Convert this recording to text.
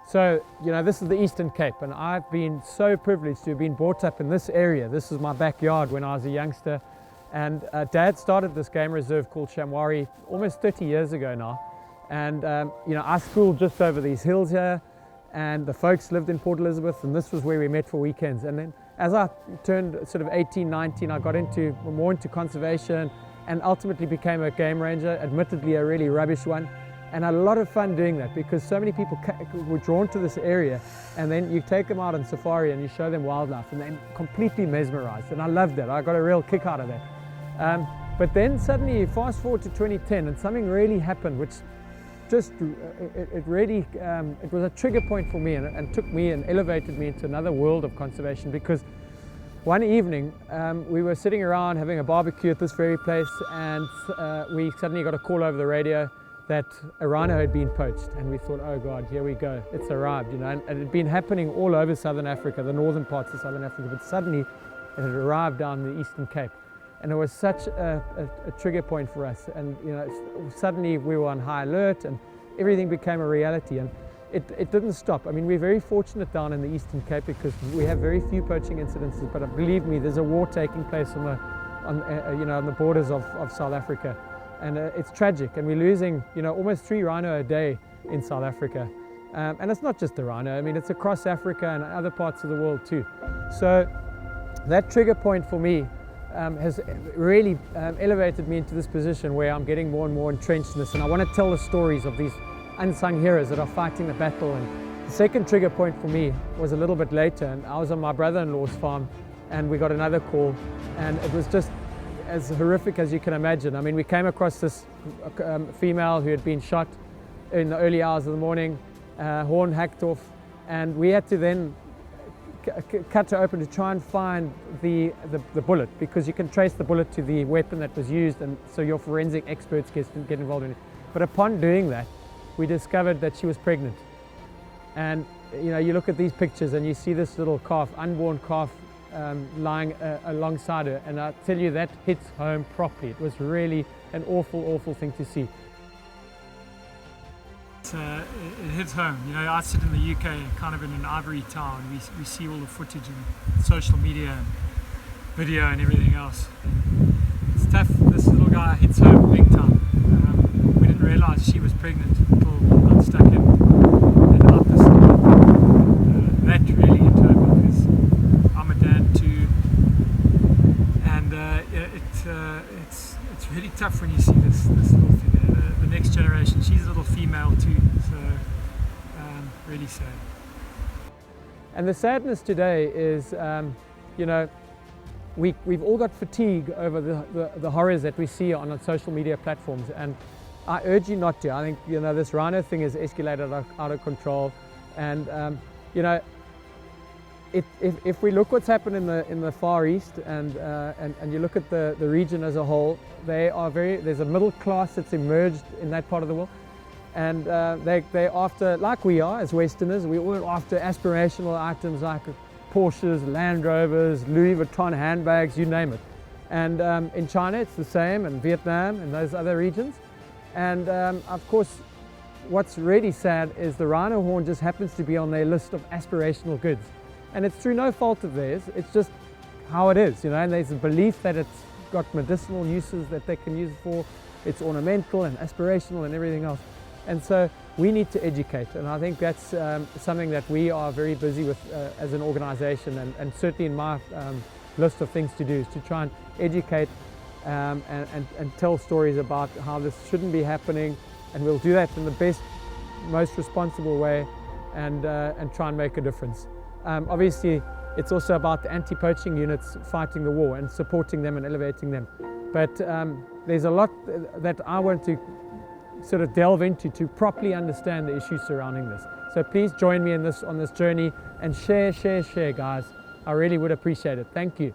So, this is the Eastern Cape, and I've been so privileged to have been brought up in this area. This is my backyard when I was a youngster. And Dad started this game reserve called Shamwari almost 30 years ago now. And, I schooled just over these hills here, and the folks lived in Port Elizabeth, and this was where we met for weekends. And then as I turned sort of 18, 19, I got more into conservation and ultimately became a game ranger, admittedly a really rubbish one. And a lot of fun doing that because so many people were drawn to this area, and then you take them out on safari and you show them wildlife and they're completely mesmerized, and I loved that. I got a real kick out of that. But then suddenly you fast forward to 2010 and something really happened which just, it was a trigger point for me and took me and elevated me into another world of conservation, because one evening we were sitting around having a barbecue at this very place, and we suddenly got a call over the radio that a rhino had been poached, and we thought, oh God, here we go, it's arrived, and it had been happening all over Southern Africa, the northern parts of Southern Africa, but suddenly it had arrived down the Eastern Cape, and it was such a trigger point for us, and suddenly we were on high alert, and everything became a reality, and it didn't stop. I mean, we're very fortunate down in the Eastern Cape because we have very few poaching incidences, but believe me, there's a war taking place on the borders of South Africa. And it's tragic, and we're losing almost 3 rhino a day in South Africa, and it's not just the rhino. I mean, it's across Africa and other parts of the world too. So that trigger point for me has really elevated me into this position where I'm getting more and more entrenched in this, and I want to tell the stories of these unsung heroes that are fighting the battle. And the second trigger point for me was a little bit later, and I was on my brother-in-law's farm, and we got another call, and it was just as horrific as you can imagine. I mean, we came across this female who had been shot in the early hours of the morning, horn hacked off, and we had to then cut her open to try and find the bullet, because you can trace the bullet to the weapon that was used, and so your forensic experts get involved in it. But upon doing that, we discovered that she was pregnant. And you look at these pictures and you see this little calf, unborn calf, lying alongside her, and I tell you, that hits home properly. It was really an awful thing to see. It hits home. I sit in the UK, kind of in an ivory town. We see all the footage and social media and video and everything else. It's tough. This little guy hits home big time. We didn't realise she was pregnant until we got stuck in out this. That really hit home because I'm a dad too, and it's really tough when you see this little thing. The next generation, she's a little female too, so really sad. And the sadness today is, we've all got fatigue over the horrors that we see on social media platforms, and I urge you not to. I think this rhino thing is escalated out of control, and if we look what's happened in the Far East, and you look at the region as a whole, there's a middle class that's emerged in that part of the world, and they after, like we are as Westerners, we're all after aspirational items like Porsches, Land Rovers, Louis Vuitton handbags, you name it. And in China it's the same, and Vietnam and those other regions. And of course, what's really sad is the rhino horn just happens to be on their list of aspirational goods. And it's through no fault of theirs, it's just how it is, and there's a belief that it's got medicinal uses that they can use it for, it's ornamental and aspirational and everything else. And so we need to educate, and I think that's something that we are very busy with as an organization, and certainly in my list of things to do is to try and educate and tell stories about how this shouldn't be happening, and we'll do that in the best, most responsible way, and try and make a difference. Obviously, it's also about the anti-poaching units fighting the war and supporting them and elevating them. But there's a lot that I want to sort of delve into to properly understand the issues surrounding this. So please join me on this journey, and share, guys. I really would appreciate it. Thank you.